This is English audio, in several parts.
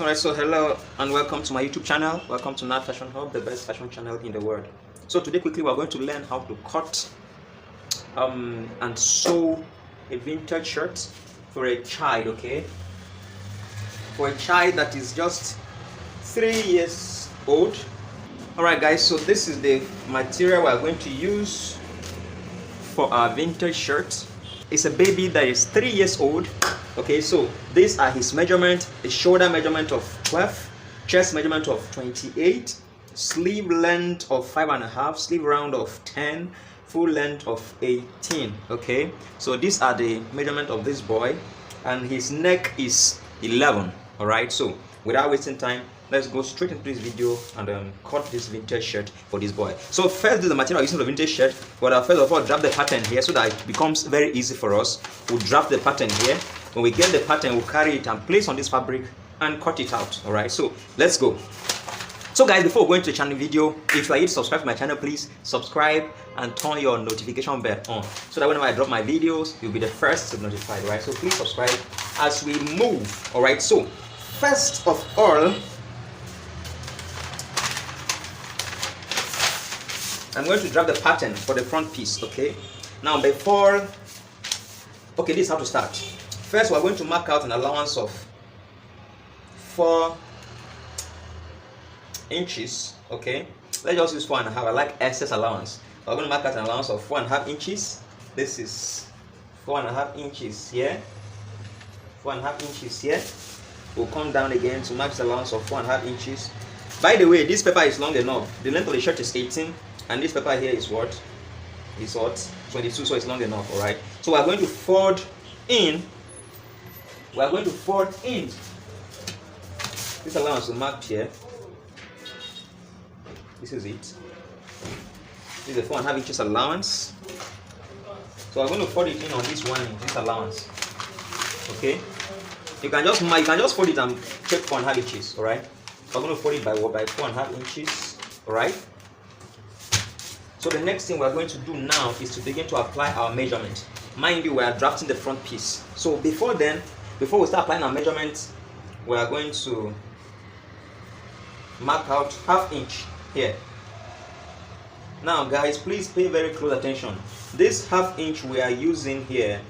Alright, so hello and welcome to my YouTube channel. Welcome to Nat Fashion Hub, the best fashion channel in the world. So today quickly we're going to learn how to cut and sew a vintage shirt for a child, okay? For a child that is just 3 years old. Alright guys, so this is the material we're going to use for our vintage shirt. It's a baby that is 3 years old. Okay, so these are his measurement: a shoulder measurement of 12, chest measurement of 28, sleeve length of 5.5, sleeve round of 10, full length of 18. Okay, so these are the measurement of this boy, and his neck is 11. All right, so without wasting time, let's go straight into this video and cut this vintage shirt for this boy. So first, the material using the vintage shirt, but I'll first of all drop the pattern here so that it becomes very easy for us. We'll drop the pattern here. When we get the pattern, we'll carry it and place on this fabric and cut it out. All right, so let's go. So guys, before going to the channel video, if you are yet to subscribe to my channel, please subscribe and turn your notification bell on so that whenever I drop my videos, you'll be the first to be notified. Right, so please subscribe as we move. All right, so first of all, I'm going to drop the pattern for the front piece. Okay, now before, okay, this is how to start. First, we're going to mark out an allowance of 4 inches. Okay, let's just use 4.5. I like excess allowance. We're going to mark out an allowance of 4.5 inches. This is 4.5 inches here. 4.5 inches here. We'll come down again to mark the allowance of 4.5 inches. By the way, this paper is long enough. The length of the shirt is 18, and this paper here is what? Is what? 22, so it's long enough. All right. So we're going to fold in. We're going to fold in this allowance marked here. This is it. This is the 4.5 inches allowance. So we're going to fold it in on this 1 inch, this allowance. Okay. You can just fold it and check 4.5 inches. All right. So I'm going to fold it by what? By 4.5 inches. All right. So the next thing we're going to do now is to begin to apply our measurement. Mind you, we are drafting the front piece. So before we start applying our measurements, we are going to mark out 1/2 inch here. Now guys, please pay very close attention. This 1/2 inch we are using here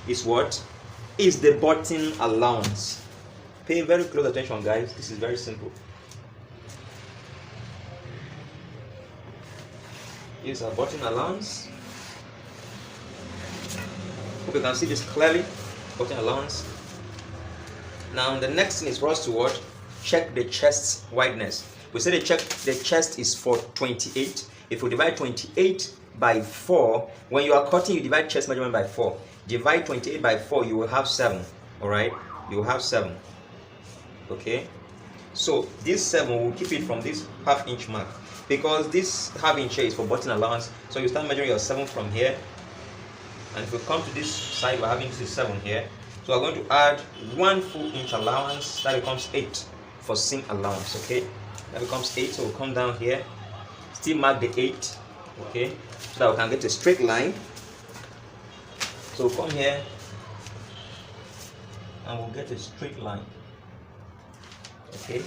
is what? Is the button allowance. Pay very close attention guys, this is very simple. Here's our button allowance. Hope you can see this clearly. Button allowance. Now the next thing is for us to what? Check the chest wideness. We say the chest is for 28. If we divide 28 by 4, when you are cutting, you divide chest measurement by 4. Divide 28 by 4, you will have 7. All right, you will have 7. Okay, so this 7, we'll keep it from this 1/2 inch mark, because this 1/2 inch is for button allowance. So you start measuring your 7 from here, and if we come to this side, we're having this 7 here. So we're going to add 1 full inch allowance. That becomes 8 for seam allowance. Okay, that becomes 8. So we'll come down here, still mark the 8. Okay, so that we can get a straight line. So we'll come here and we'll get a straight line. Okay,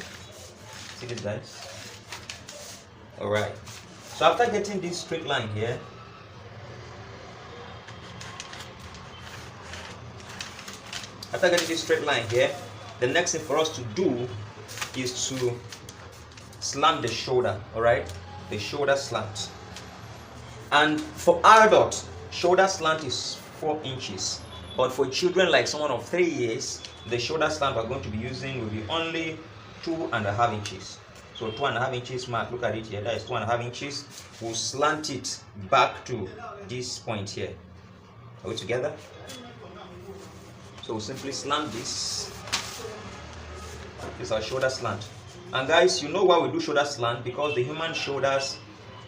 see this guys? All right, so after getting this straight line here, the next thing for us to do is to slant the shoulder. All right, the shoulder slant. And for adult, shoulder slant is 4 inches, but for children like someone of 3 years, the shoulder slant we're going to be using will be only 2.5 inches. So 2.5 inches mark, look at it here, that is 2.5 inches. We'll slant it back to this point here. Are we together? So we'll simply slant this. This is our shoulder slant. And guys, you know why we do shoulder slant? Because the human shoulders,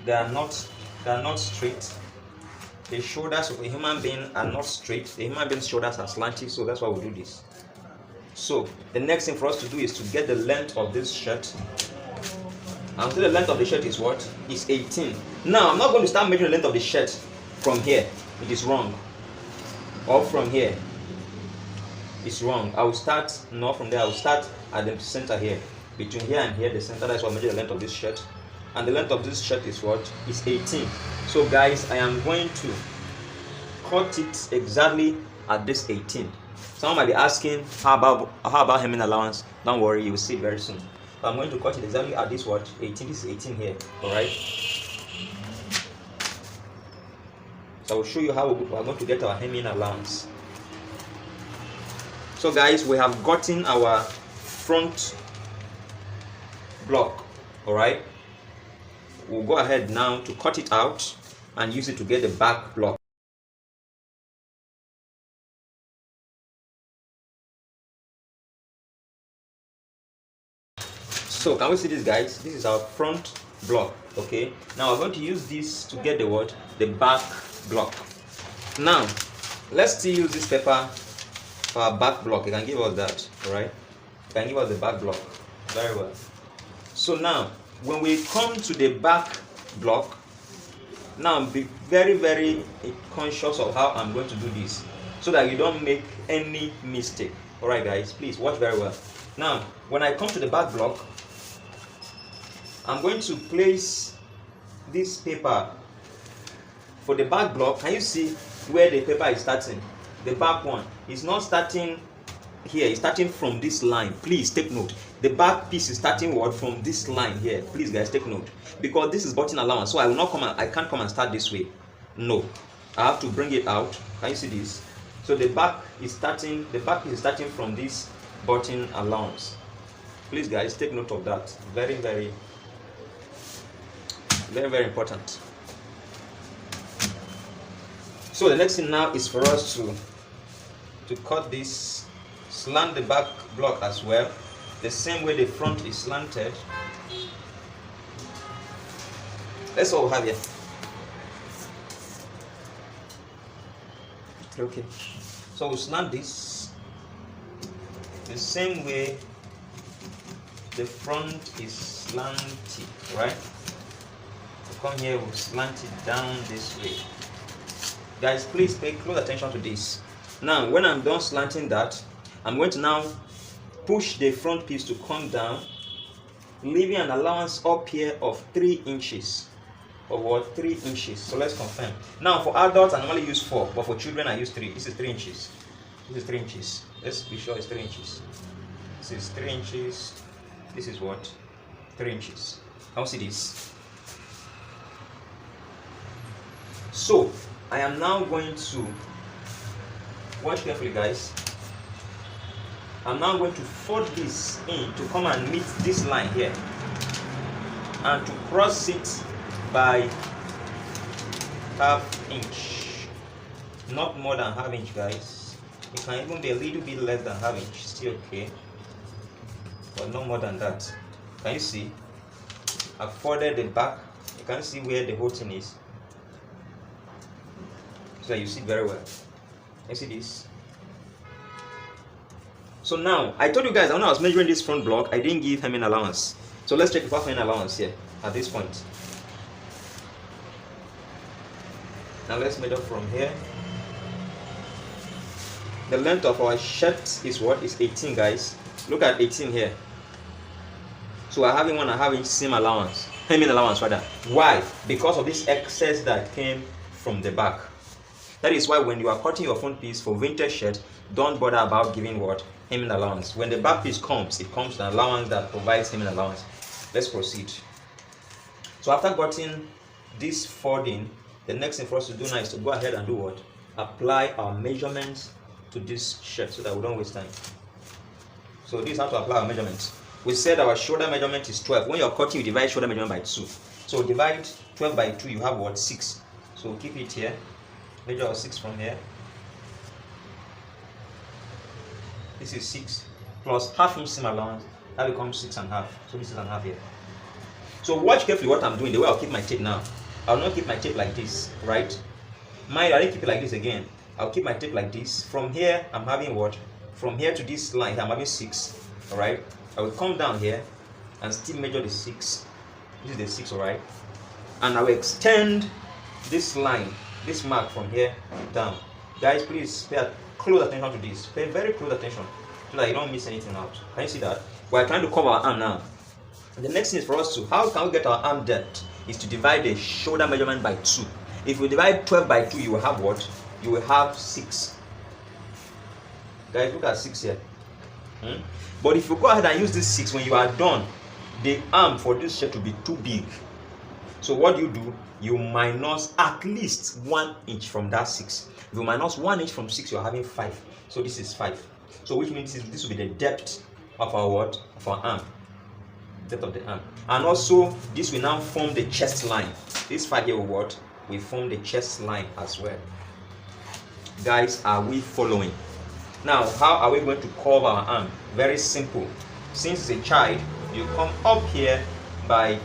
they are not straight. The shoulders of a human being are not straight. The human being's shoulders are slanty, so that's why we do this. So the next thing for us to do is to get the length of this shirt. And so the length of the shirt is what? Is 18. Now I'm not going to start measuring the length of the shirt from here. It is wrong. Or from here. is wrong. I will start not from there. I will start at the center here. Between here and here, the center. That's what I measure the length of this shirt. And the length of this shirt is what? Is 18. So guys, I am going to cut it exactly at this 18. Someone might be asking, how about hemming allowance? Don't worry, you will see it very soon. So I'm going to cut it exactly at this what? 18. This is 18 here. Alright. So I will show you how we are going to get our hemming allowance. So guys, we have gotten our front block. Alright. We'll go ahead now to cut it out and use it to get the back block. So can we see this, guys? This is our front block. Okay, now we're going to use this to get the what? The back block. Now let's still use this paper for our back block. You can give us that. All right, you can give us the back block. Very well. So now when we come to the back block, now be very conscious of how I'm going to do this so that you don't make any mistake. All right, guys, please watch very well. Now when I come to the back block, I'm going to place this paper for the back block. Can you see where the paper is starting? The back one is not starting here, it's starting from this line. Please take note. The back piece is starting what? From this line here. Please guys, take note. Because this is button allowance, so I can't come and start this way. No. I have to bring it out. Can you see this? So the back piece is starting from this button allowance. Please guys, take note of that. Very important. So the next thing now is for us to cut this, slant the back block as well, the same way the front is slanted. That's all we have here. Okay, so we'll slant this the same way the front is slanted, right? Come here, we'll slant it down this way. Guys, please pay close attention to this. Now when I'm done slanting that, I'm going to now push the front piece to come down, leaving an allowance up here of 3 inches. Or what? 3 inches. So let's confirm. Now for adults I normally use 4, but for children I use 3. This is 3 inches. This is 3 inches. Let's be sure it's 3 inches. This is 3 inches. This is what? 3 inches. Can you see this? So I am now going to watch carefully, guys. I'm now going to fold this in to come and meet this line here and to cross it by ½ inch, not more than ½ inch, guys. It can even be a little bit less than ½ inch, still okay, but no more than that. Can you see? I've folded the back. You can see where the whole thing is, so you see very well. You see this? So now I told you guys when I was measuring this front block, I didn't give hemming allowance. So let's check the hemming allowance here at this point. Now let's measure from here. The length of our shirt is what? Is 18, guys. Look at 18 here. So we're having 1.5 inch seam allowance, hemming allowance rather. Why? Because of this excess that came from the back. That is why when you are cutting your front piece for vintage shirt, don't bother about giving what? Hemming allowance. When the back piece comes, it comes to an allowance that provides hemming allowance. Let's proceed. So after getting this folding, the next thing for us to do now is to go ahead and do what? Apply our measurements to this shirt so that we don't waste time. So this is how to apply our measurements. We said our shoulder measurement is 12. When you're cutting, you divide shoulder measurement by 2. So divide 12 by 2, you have what? 6. So keep it here. Measure our 6 from here. This is 6 plus ½ inch seam allowance. That becomes 6.5. So this is ½ here. So watch carefully what I'm doing. The way I'll keep my tape now. I'll not keep my tape like this, right? Mind, I didn't keep it like this again. I'll keep my tape like this. From here, I'm having what? From here to this line, I'm having 6. Alright? I will come down here and still measure the 6. This is the 6, alright? And I will extend this line, this mark from here down. Guys, please close attention to this. Pay very close attention so that you don't miss anything out. Can you see that? We're trying to cover our arm now. The next thing is for us to, how can we get our arm depth? Is to divide the shoulder measurement by 2. If we divide 12 by 2, you will have what? You will have 6. Guys, look at 6 here. But if you go ahead and use this 6, when you are done, the arm for this shirt will be too big. So what do? You minus at least 1 inch from that 6. If you minus 1 inch from 6, you are having 5. So this is 5. So which means this will be the depth of our what? Of our arm. Depth of the arm. And also, this will now form the chest line. This 5 here will what? We form the chest line as well. Guys, are we following? Now, how are we going to curve our arm? Very simple. Since it's a child, you come up here by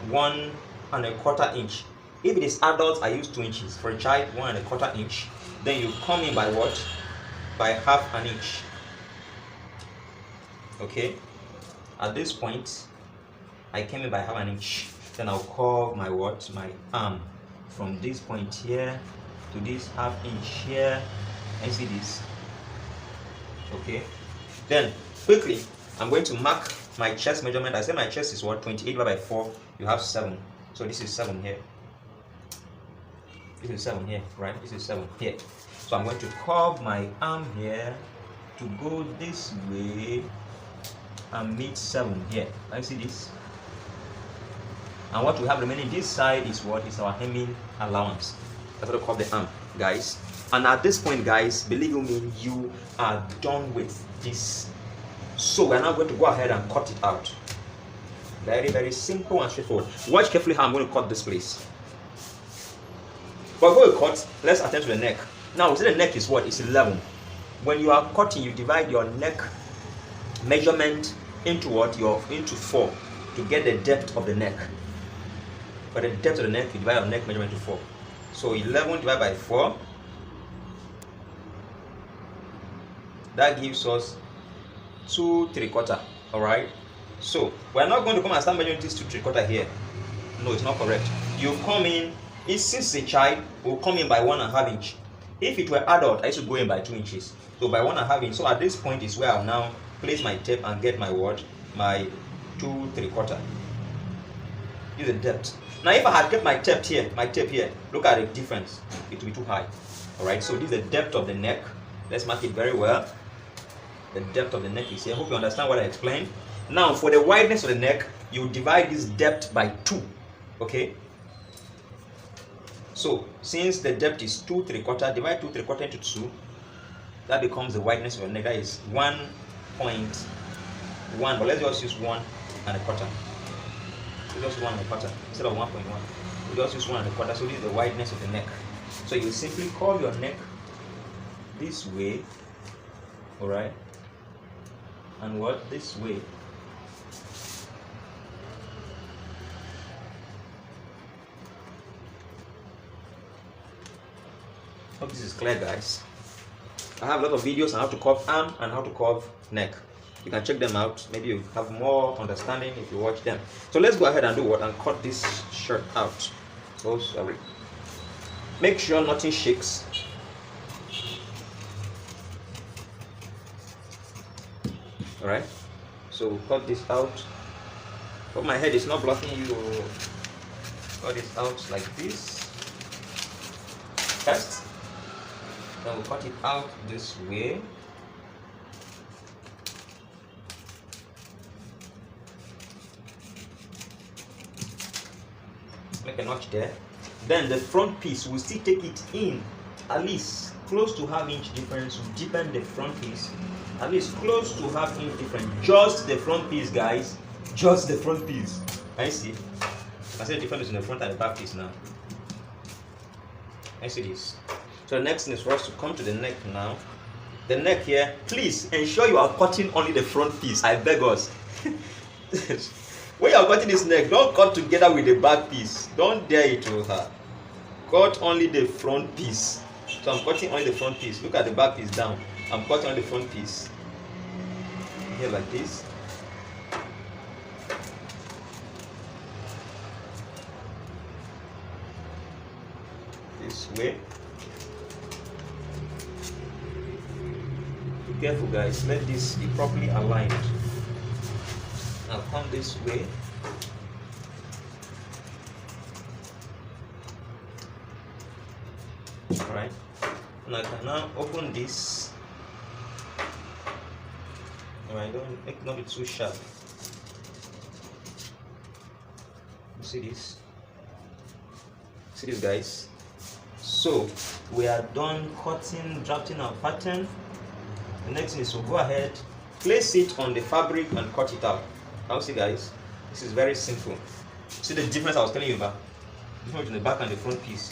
1 1/4 inch. If it is adult, I use 2 inches. For a child, 1 1/4 inch. Then you come in by what? By 1/2 inch. Okay. At this point, I came in by 1/2 inch. Then I'll curve my what? My arm from this point here to this 1/2 inch here. And see this. Okay. Then quickly, I'm going to mark my chest measurement. I say my chest is what? 28 divided by 4. You have 7. So this is 7 here. This is 7 here, right? This is 7 here. So I'm going to curve my arm here to go this way and meet 7 here. I see this. And what we have remaining this side is what? Is our hemming allowance. That's what we call the arm, guys. And at this point, guys, believe me, you are done with this. So we're now going to go ahead and cut it out. Very, very simple and straightforward. Watch carefully how I'm going to cut this place. But before we cut, let's attend to the neck. Now, we see the neck is what? It's 11. When you are cutting, you divide your neck measurement into what? Into 4 to get the depth of the neck. For the depth of the neck, you divide your neck measurement to 4. So 11 divided by 4. That gives us 2 3/4. Alright? So we're not going to come and start measuring this 2 3/4 here. No, it's not correct. You come in, since a child, will come in by 1 1/2 inch. If it were adult, I used to go in by 2 inches. So by 1 1/2 inch. So at this point is where I'll now place my tape and get my what? My 2 3/4. This is the depth. Now if I had kept my tape here, look at the difference. It will be too high. Alright, so this is the depth of the neck. Let's mark it very well. The depth of the neck is here. I hope you understand what I explained. Now for the wideness of the neck, you divide this depth by 2. Okay? So since the depth is 2 3/4, divide 2 3/4 into 2. That becomes the wideness of the neck. That is 1.1. But let's just use 1 1/4. So just 1 1/4 instead of 1.1. We just use 1 1/4. So this is the wideness of the neck. So you simply curve your neck this way, alright, and what? This way. Hope this is clear, guys. I have a lot of videos on how to curve arm and how to curve neck. You can check them out. Maybe you have more understanding if you watch them. So let's go ahead and do what? And cut this shirt out. Oh, sorry. Make sure nothing shakes. Alright. So cut this out. But my head is not blocking you. Cut it out like this. First. Then we'll cut it out this way. Make a notch there. Then the front piece, we'll still take it in at least close to 1/2 inch difference. We'll deepen the front piece at least close to 1/2 inch difference. Just the front piece, guys. Just the front piece. I see. I see the difference in the front and the back piece now. I see this. So the next thing is for us to come to the neck now. The neck here, please ensure you are cutting only the front piece. I beg us. When you are cutting this neck, don't cut together with the back piece. Don't dare it to her. Cut only the front piece. So I'm cutting only the front piece. Look at the back piece down. I'm cutting only the front piece. Here like this. This way. Careful guys, let this be properly aligned. Now come this way. Alright, and I can now open this. Alright, don't make not be too sharp. You see this? See this guys? So we are done cutting, drafting our pattern. The next thing is to go ahead, place it on the fabric and cut it out. Now see guys, this is very simple. See the difference I was telling you about? The difference between the back and the front piece.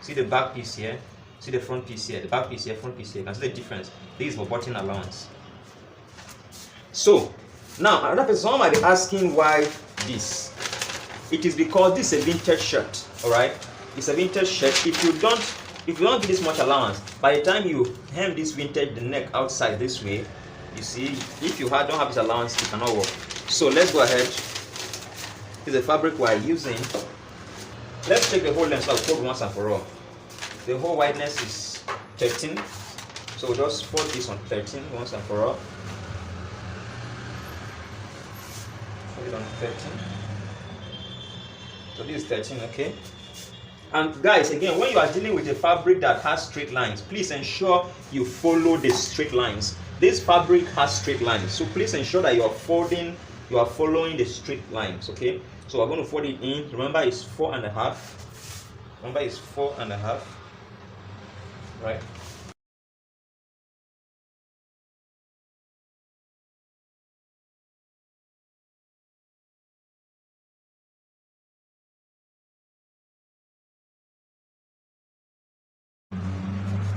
See the back piece here, see the front piece here, the back piece here, front piece here. You can see the difference. This is for button allowance. So now another person, someone might be asking why this. It is because this is a vintage shirt. Alright? It's a vintage shirt. If you don't give this much allowance, by the time you hem this vintage the neck outside this way, you see, if you don't have this allowance, it cannot work. So let's go ahead. This is the fabric we are using. Let's check the whole length. So I'll fold once and for all. The whole wideness is 13. So we'll just fold this on 13 once and for all. Fold it on 13. So this is 13, okay? And guys, again, when you are dealing with a fabric that has straight lines, please ensure you follow the straight lines. This fabric has straight lines, so please ensure that you are following the straight lines, okay? So we're going to fold it in. Remember, it's 4.5. Remember, it's 4.5. Right?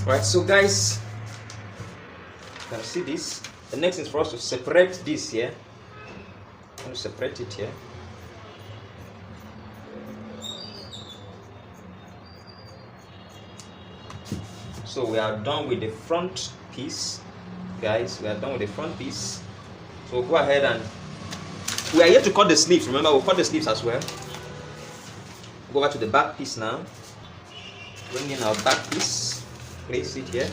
Right, so guys, you can see this. The next is for us to separate this here. I'm going to separate it here. So we are done with the front piece, guys. We are done with the front piece. So we'll go ahead and we are here to cut the sleeves. Remember, we'll cut the sleeves as well. Go back to the back piece now. Bring in our back piece. Place it here.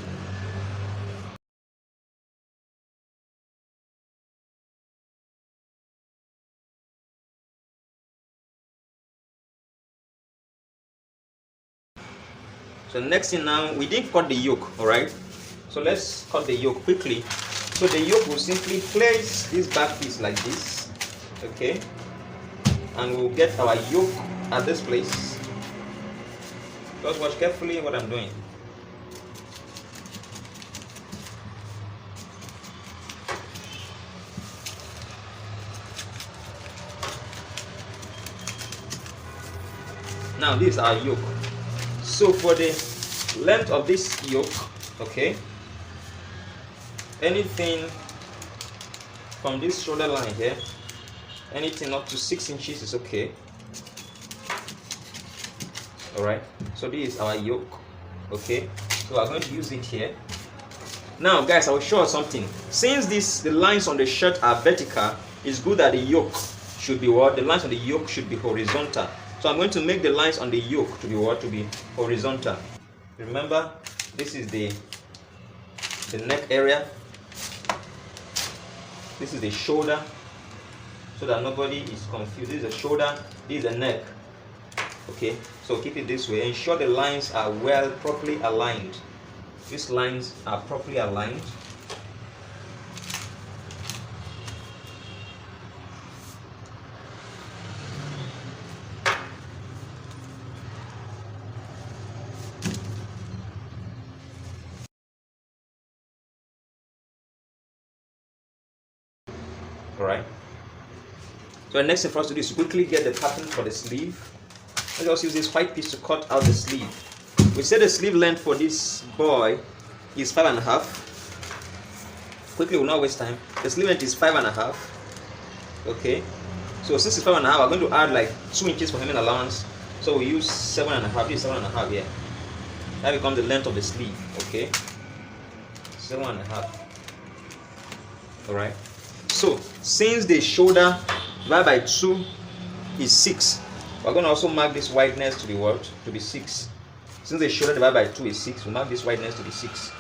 So the next thing now, we didn't cut the yoke, alright? So let's cut the yoke quickly. So the yoke will simply place this back piece like this, okay? And we'll get our yoke at this place. Just watch carefully what I'm doing. Now this is our yoke. So for the length of this yoke, okay, anything from this shoulder line here, anything up to 6 inches is okay. Alright, so this is our yoke, okay, so we're going to use it here. Now guys, I will show you something. Since the lines on the shirt are vertical, it's good that the yoke should be what? The lines on the yoke should be horizontal. So I'm going to make the lines on the yoke to be what? To be horizontal. Remember, this is the neck area. This is the shoulder, so that nobody is confused. This is the shoulder, this is the neck. Okay, so keep it this way. Ensure the lines are properly aligned. These lines are properly aligned. Alright. So the next thing for us to do is to quickly get the pattern for the sleeve. Let's just use this white piece to cut out the sleeve. We said the sleeve length for this boy is 5.5. Quickly, we'll not waste time. The sleeve length is 5.5. Okay. So since it's 5.5, we're going to add like 2 inches for hemming allowance. So we use 7.5. This is 7.5 here. That becomes the length of the sleeve. Okay. 7.5. Alright. So since the shoulder divided by 2 is 6, we're going to also mark this wideness to be what? To be 6. Since the shoulder divided by 2 is 6, we'll mark this wideness to be 6.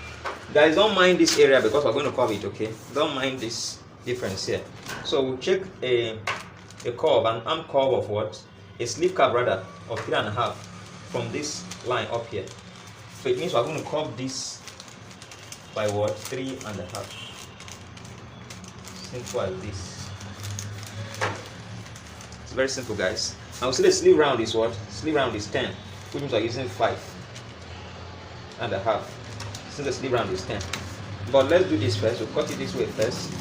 Guys, don't mind this area because we're going to curve it, okay? Don't mind this difference here. So we'll check a curve, an arm curve of what? A sleeve curve rather, of 3.5 from this line up here. So it means we're going to curve this by what? 3.5. Simple as this. It's very simple, guys. Now we see the sleeve round is what? Sleeve round is 10, which means we're using 5.5. Since the sleeve round is 10. But let's do this first. We'll cut it this way first.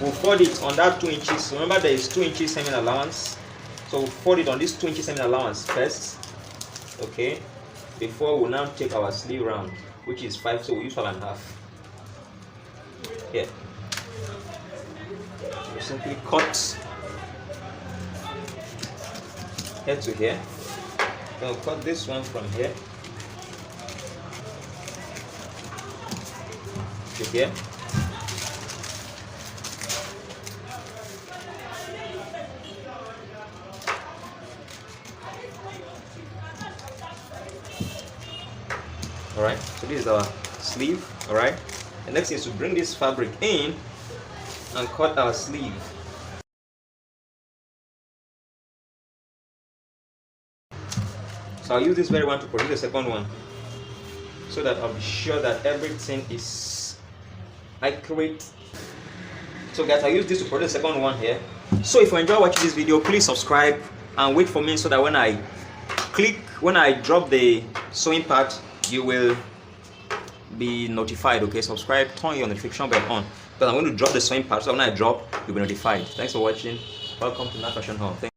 We'll fold it on that 2 inches. Remember there is 2 inches hemming allowance. So we'll fold it on this 2 inches hemming allowance first. Okay. Before we'll now take our sleeve round, which is 5, so we'll use 5.5. Here. We'll simply cut here to here. Then we'll cut this one from here to here. Alright, so this is our sleeve. Alright, the next is to bring this fabric in and cut our sleeve. So I'll use this very one to produce the second one, so that I'll be sure that everything is accurate. So guys, I use this to produce the second one here. So if you enjoy watching this video, please subscribe and wait for me, so that when I drop the sewing part, you will be notified. Okay, subscribe, turn your notification bell on, because I'm going to drop the sewing part, so when I drop, you'll be notified. Thanks for watching. Welcome to Nat Fashion Hub.